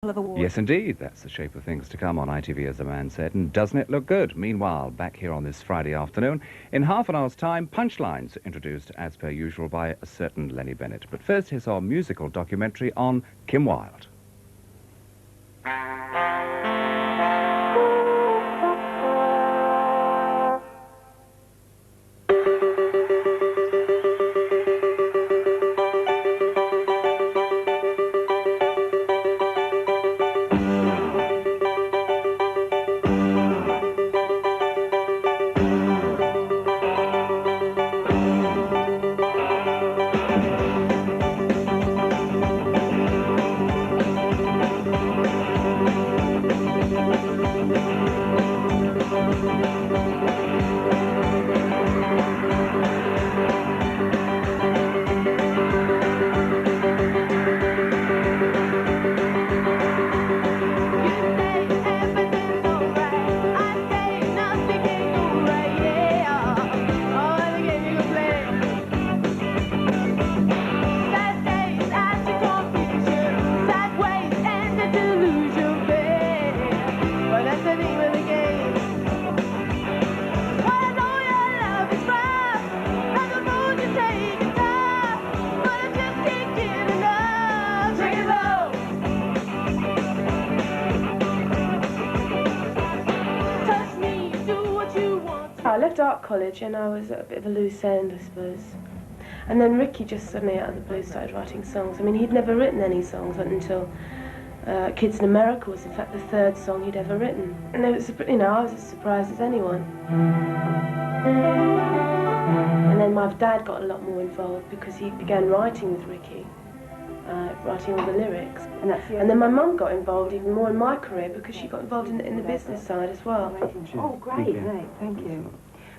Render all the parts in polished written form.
of awards. Yes, indeed. That's the shape of things to come on ITV, as the man said. And doesn't it look good? Meanwhile, back here on this Friday afternoon, in half an hour's time, punchlines introduced, as per usual, by a certain Lenny Bennett. But first, here's our musical documentary on Kim Wilde. I left art college and I was at a bit of a loose end, I suppose. And then Ricky just suddenly out of the blue started writing songs. I mean, he'd never written any songs until Kids in America was in fact the third song he'd ever written. And it was, you know, I was as surprised as anyone. And then my dad got a lot more involved because he began writing with Ricky, writing all the lyrics. And then my mum got involved even more in my career because she got involved in the business side as well. Oh, great, thank you.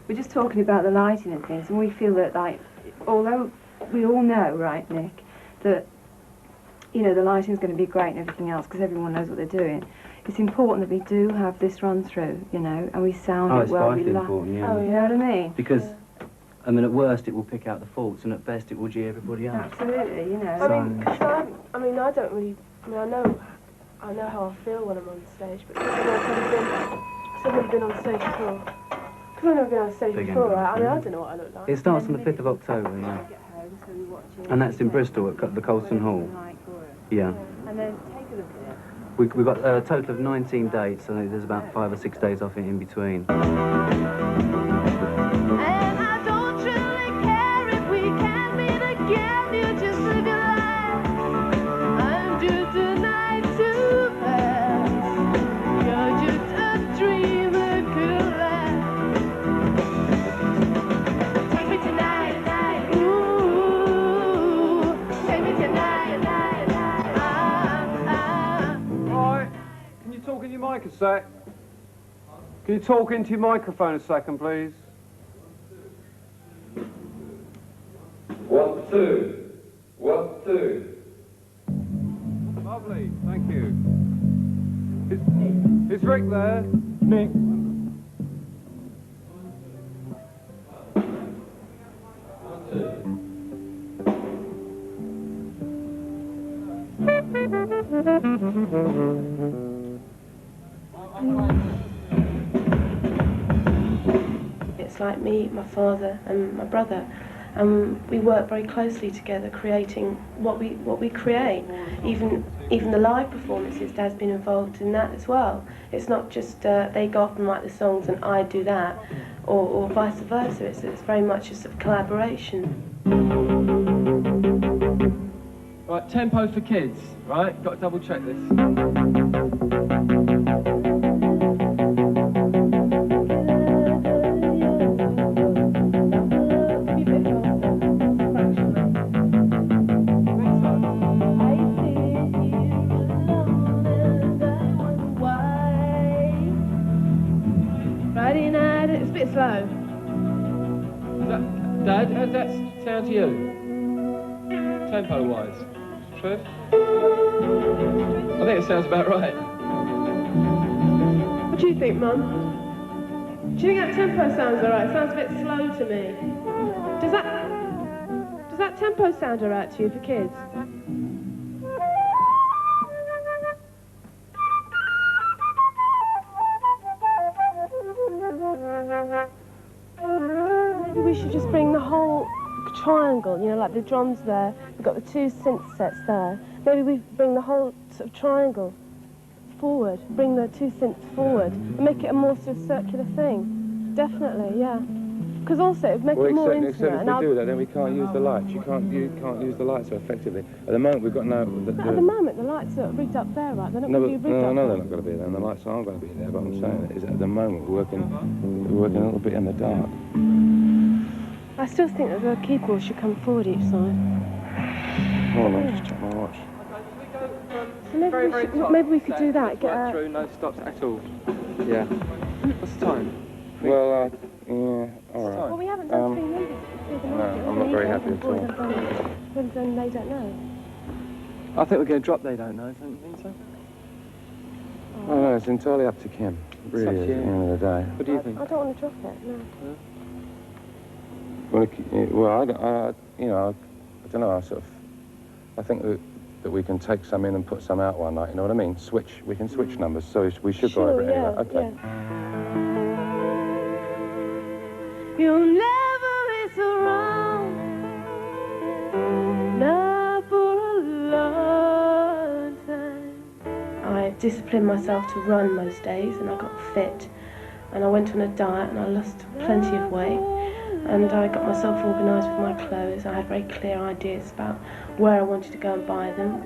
We're just talking about the lighting and things, and we feel that, like, although we all know, right, Nick, that, you know, the lighting's going to be great and everything else because everyone knows what they're doing, it's important that we do have this run through, you know, and we sound it well. It's vitally important, yeah. Oh, You know what I mean? Because, I mean, at worst it will pick out the faults, and at best it will G everybody up. Absolutely, you know. I don't really, I know how I feel when I'm on stage, but because I've never been on stage before. Because I've never been on stage before, right? I mean, I don't know what I look like. It starts on the 5th of October, yeah. And that's in Bristol at the Colston Hall. Yeah. And then take a look at it. We've got a total of 19 dates, so there's about 5 or 6 days off in between. Mic a sec. Can you talk into your microphone a second, please? 1, 2. 1, 2. Lovely, thank you. Is Rick there? Nick. It's like me, my father and my brother, and we work very closely together creating what we create. Even the live performances, Dad's been involved in that as well. It's not just they go off and write the songs and I do that, or vice versa. It's very much a sort of collaboration. Right, tempo for kids, right? Got to double check this. Friday night, it's a bit slow. Dad, how's that sound to you? Tempo-wise? Trev? I think it sounds about right. What do you think, Mum? Do you think that tempo sounds alright? It sounds a bit slow to me. Does that tempo sound alright to you for kids? we should just bring the whole triangle, you know, like the drums there, we've got the two synth sets there. Maybe we bring the whole sort of triangle forward, bring the two synths forward, and make it a more sort of circular thing. Definitely, yeah. Because also it would make it more intimate. Except if we do that, then we can't use the lights. You can't use the lights so effectively. At the moment, we've got no. At the moment, the lights are rigged up there, right? They're not going to be rigged up. No, they're not going to be there. And the lights aren't going to be there. But I'm saying is, at the moment, we're working a little bit in the dark. I still think that the keyboard should come forward each side. Hold on, just check my watch. So maybe we could do that. Get Right through, no stops at all. Yeah. What's the time? Well, yeah, all right. Well, we haven't done 3 numbers. No, I'm not very happy at all. We've done They Don't Know. I think we're going to drop They Don't Know, don't you think so? Oh, no, it's entirely up to Kim. It really is, at the end of the day. What do you think? I don't want to drop it, no. Well, I don't know, I think that we can take some in and put some out one night, you know what I mean? We can switch numbers, so we should go over it anyway. Okay. Yeah. You'll never be so wrong, not for a long time. I disciplined myself to run most days, and I got fit. And I went on a diet, and I lost plenty of weight. And I got myself organised with my clothes. I had very clear ideas about where I wanted to go and buy them.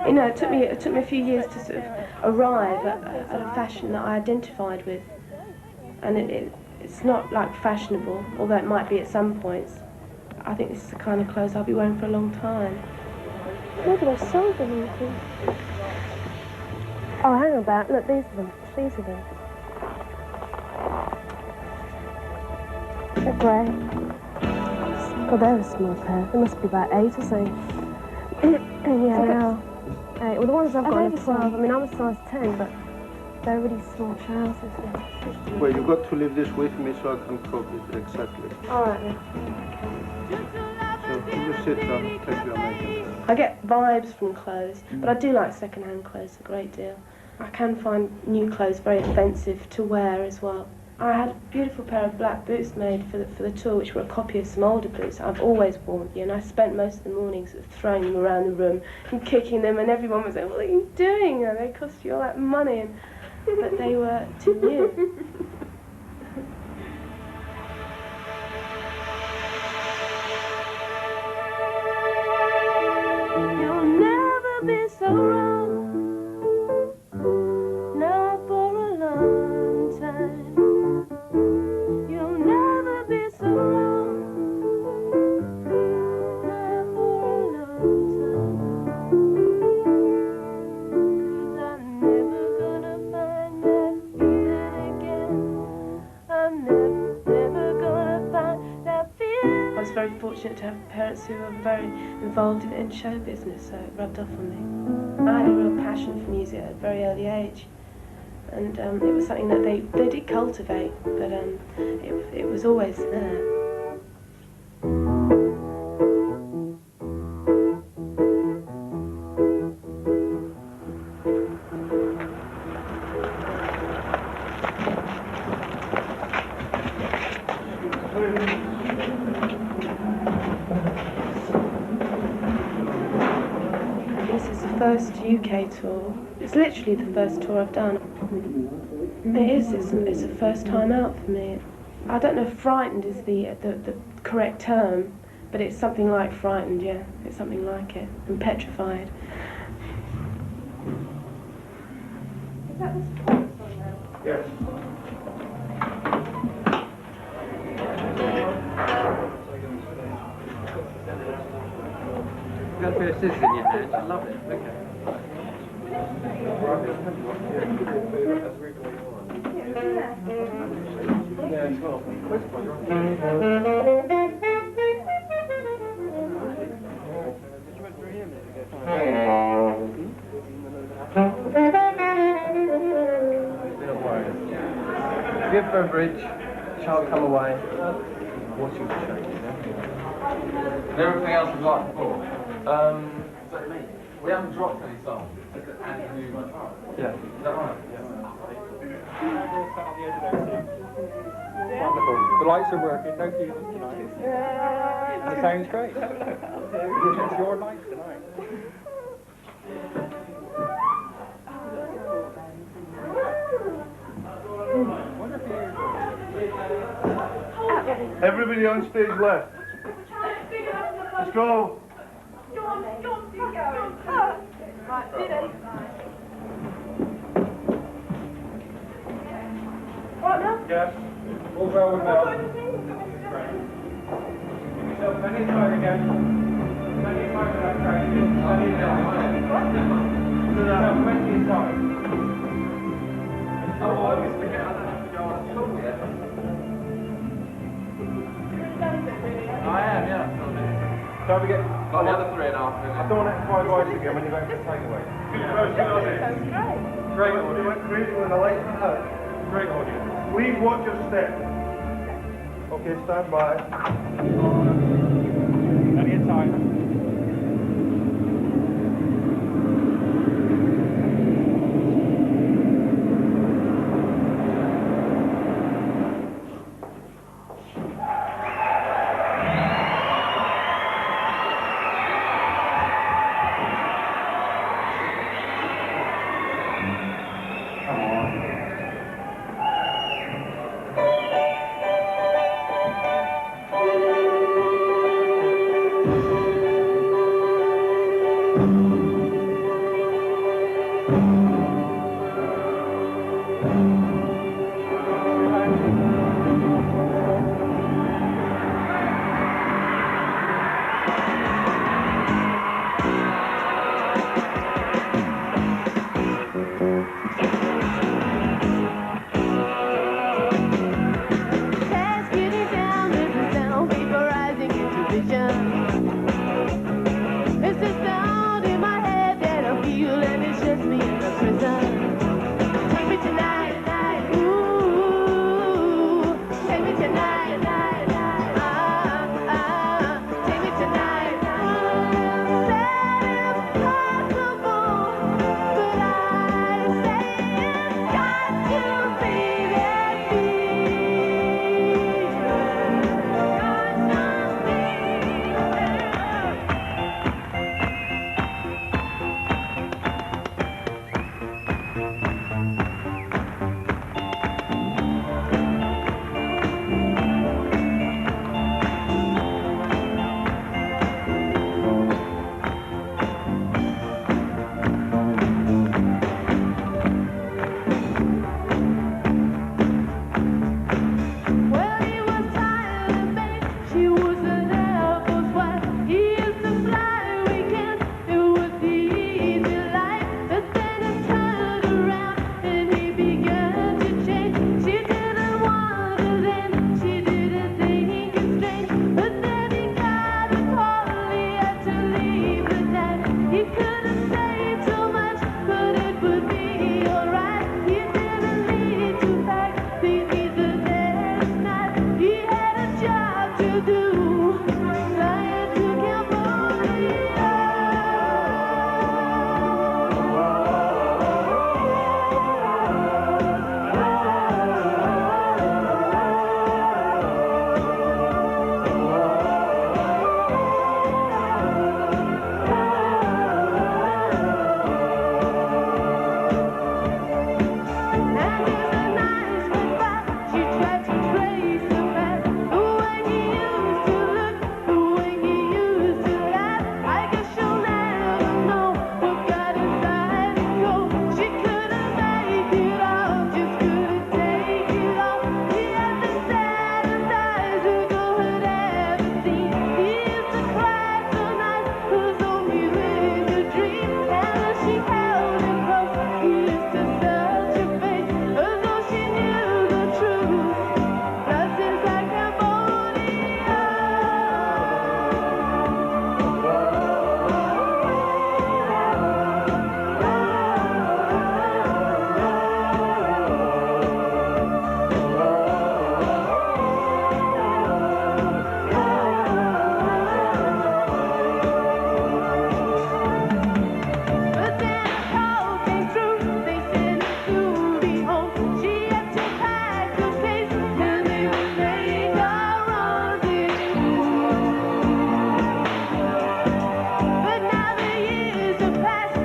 You know, it took me a few years to sort of arrive at a fashion that I identified with. And it's not like fashionable, although it might be at some points. I think this is the kind of clothes I'll be wearing for a long time. Look, I've sold them. Oh, hang about. Look, these are them. These are them. They're great. God, they're a small pair. They must be about 8 or so. Yeah, they are. 8. Well, the ones I've got are 12. I mean, I'm a size 10, but they're really small trousers. Well, you've got to leave this with me so I can cope it exactly. All right, then. So you sit down, take your makeup. I get vibes from clothes, but I do like second-hand clothes a great deal. I can find new clothes very offensive to wear as well. I had a beautiful pair of black boots made for the tour, which were a copy of some older boots I've always worn, and I spent most of the mornings sort of throwing them around the room and kicking them, and everyone was like, "What are you doing? They cost you all that money," but they were too new. You'll never be so wrong, not for a long time. You'll never be so wrong, not for a long time. 'Cause I'm never gonna find that feeling again. I'm never gonna find that feeling. I was very fortunate to have parents who were very involved in show business, so it rubbed off on me. I had a real passion for music at a very early age, and it was something that they did cultivate, but it was always there. This is the first UK tour. It's literally the first tour I've done. It is. It's the first time out for me. I don't know if frightened is the correct term, but it's something like frightened, yeah. It's something like it. And petrified. Is that the support song now? Yes. You've got a pair of scissors in your hand. I love it. Okay. Give for a bridge, child come away, watching the show. And everything else is like before. We haven't dropped any songs. Yeah. Is that right? sat on the edge of those seats. Wonderful. The lights are working, no funerals tonight. And the sound's great. It's your night tonight. Everybody on stage left. Let's go. Yes. All well with Mel. Great. Give yourself plenty of time again. Plenty of time for that practice. Plenty of time. Give yourself plenty of time. I am, yeah. Don't forget. Got the other 3.5 minutes. I don't want to try voice again when you're going for the takeaway. Great audience. Great when the lights went out. Great audience. Please watch your step. Okay, stand by. Plenty of time.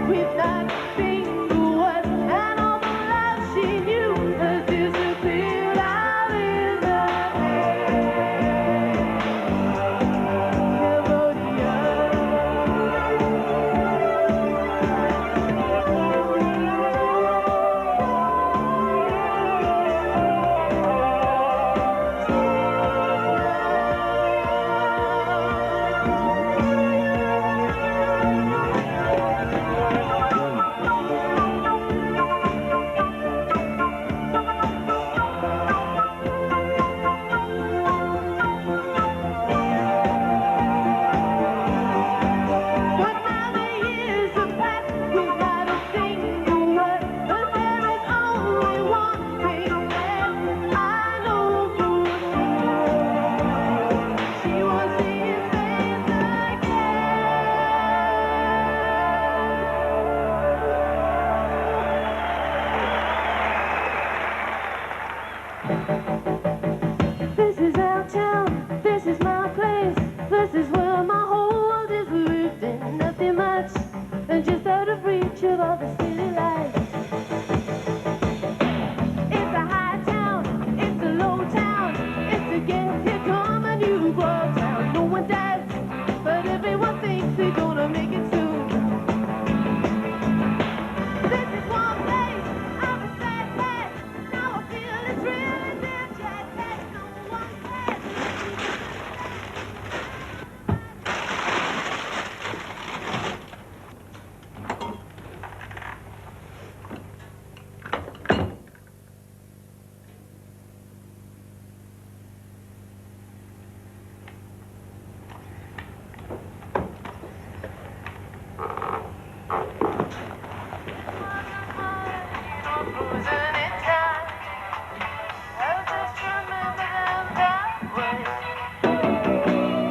with not a single word, and all the love she knew has disappeared out in the This is our town, this is my place, this is where my whole world is lived in. Nothing much, and just out of reach of all the city lights. It's a high town, it's a low town, it's a guess here come a new world town. No one doubts, but everyone thinks they're gonna make it soon. This is one place, I'm a sad place, now I feel it's really dear, chat, chat, no one cares.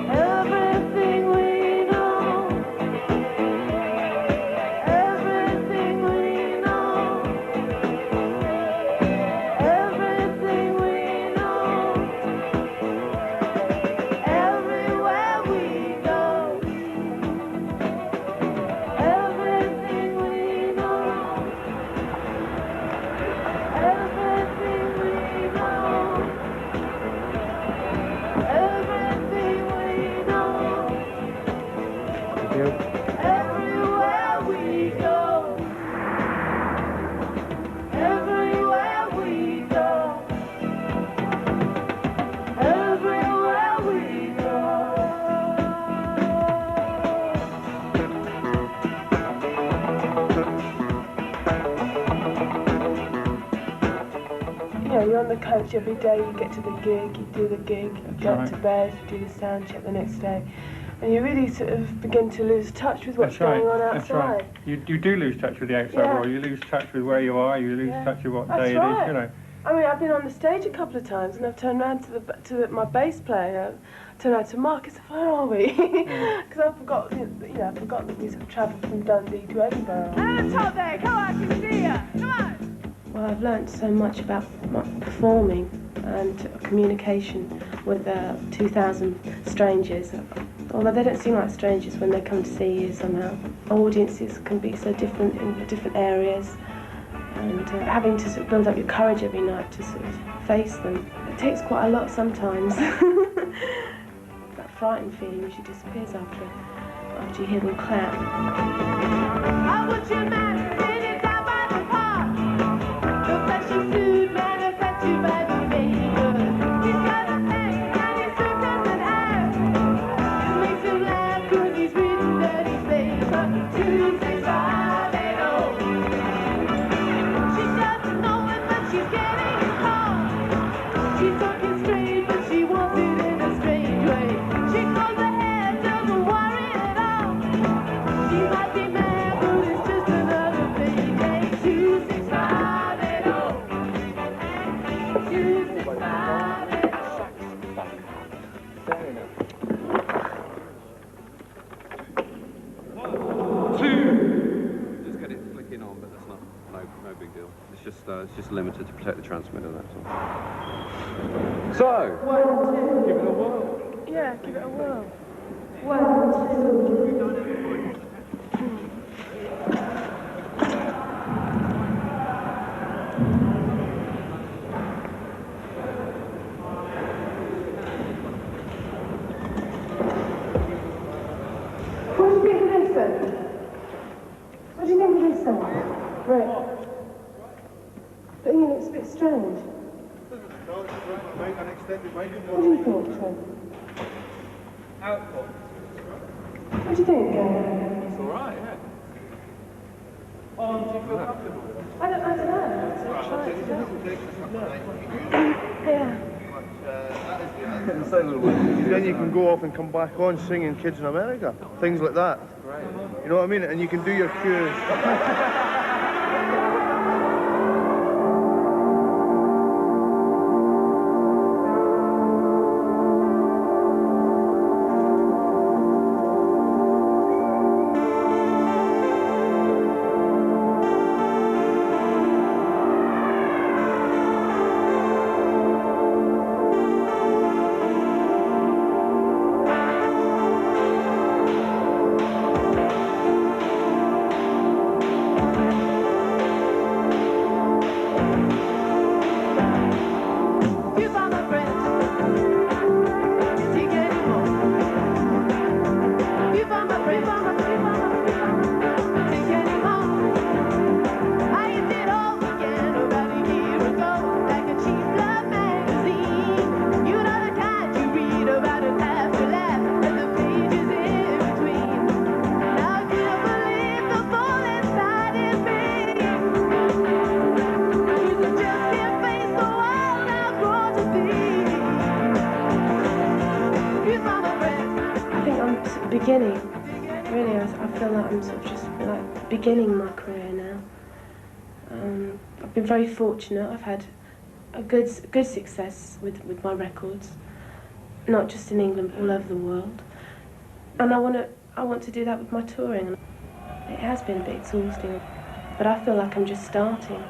Everything we know, everything we know, everything we know, everywhere we go, everything we know, everything we know, everything we know, everywhere we go, everywhere we go, everywhere we go. You know, you're on the coach every day, you get to the gig, you do the gig, you get to bed, you do the sound check the next day, and you really sort of begin to lose touch with what's going on outside. That's right. You do lose touch with the outside Yeah. world. You lose touch with where you are. You lose touch with what That's day it right. is. You know. I mean, I've been on the stage a couple of times, and I've turned around to my bass player, turned around to Mark, and said, "Where are we?" Because I forgot, I forgot that we sort of travelled from Dundee to Edinburgh. At the top there, come on, I can see ya. Come on. Well, I've learnt so much about performing and communication with 2,000 strangers. Although they don't seem like strangers when they come to see you somehow. Audiences can be so different in different areas, and having to sort of build up your courage every night to sort of face them. It takes quite a lot sometimes. That frightened feeling usually disappears after you hear them clap. I want you man, sitting down by the park. The flashy suit manufactured by the makers. He's got a neck and his suit doesn't have. It makes him laugh 'cause he's written dirty things. 26580. She doesn't know it, but she's getting it home. She's talking straight, but she wants it in a strange way. She calls her head, doesn't worry at all. She might be mad, but it's just another payday. 26580. 26580. Just get it flicking on, but that's no big deal. It's just limited to protect the transmitter, that's all. So, 1, 2. give it a whirl. Yeah, give it a whirl. 1, 2. so? Right. But you know, it's a bit strange. What do you think, Trent? What do you think, Gary? It's all right, yeah. Do you feel comfortable? I don't know. Yeah. Then you can go off and come back on singing Kids in America, things like that. Right. You know what I mean? And you can do your cues. Beginning, really, I feel like I'm sort of just like beginning my career now. I've been very fortunate. I've had a good success with my records, not just in England, but all over the world. And I want to do that with my touring. It has been a bit exhausting, but I feel like I'm just starting.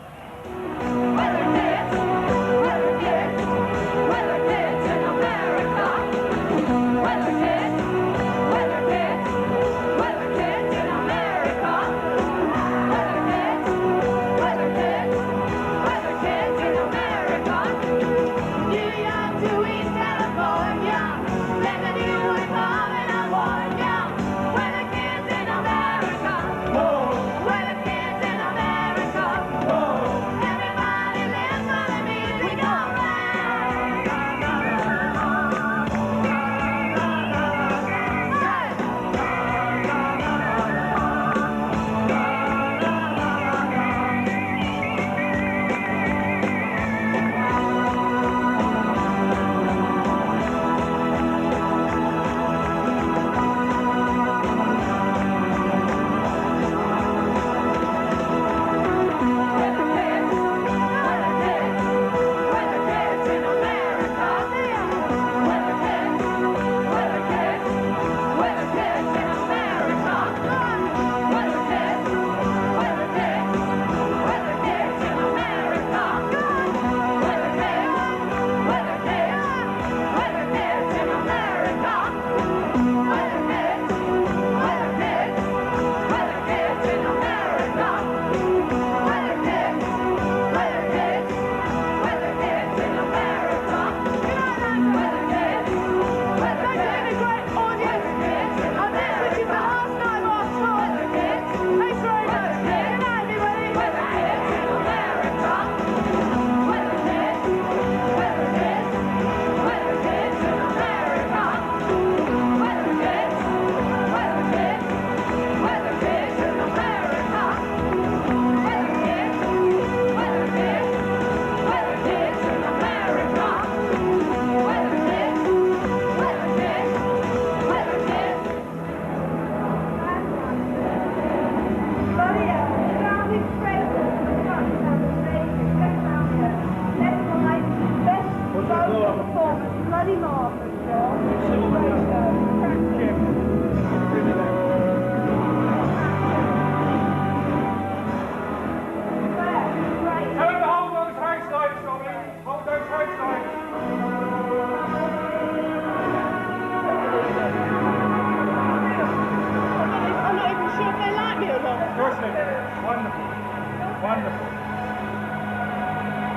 Wonderful.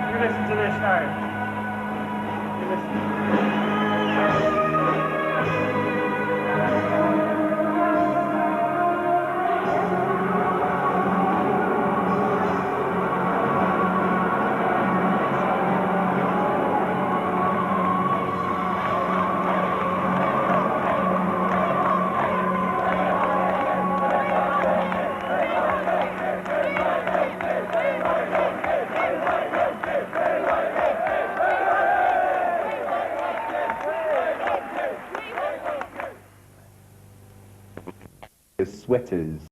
You listen to this now. You listen. sweaters.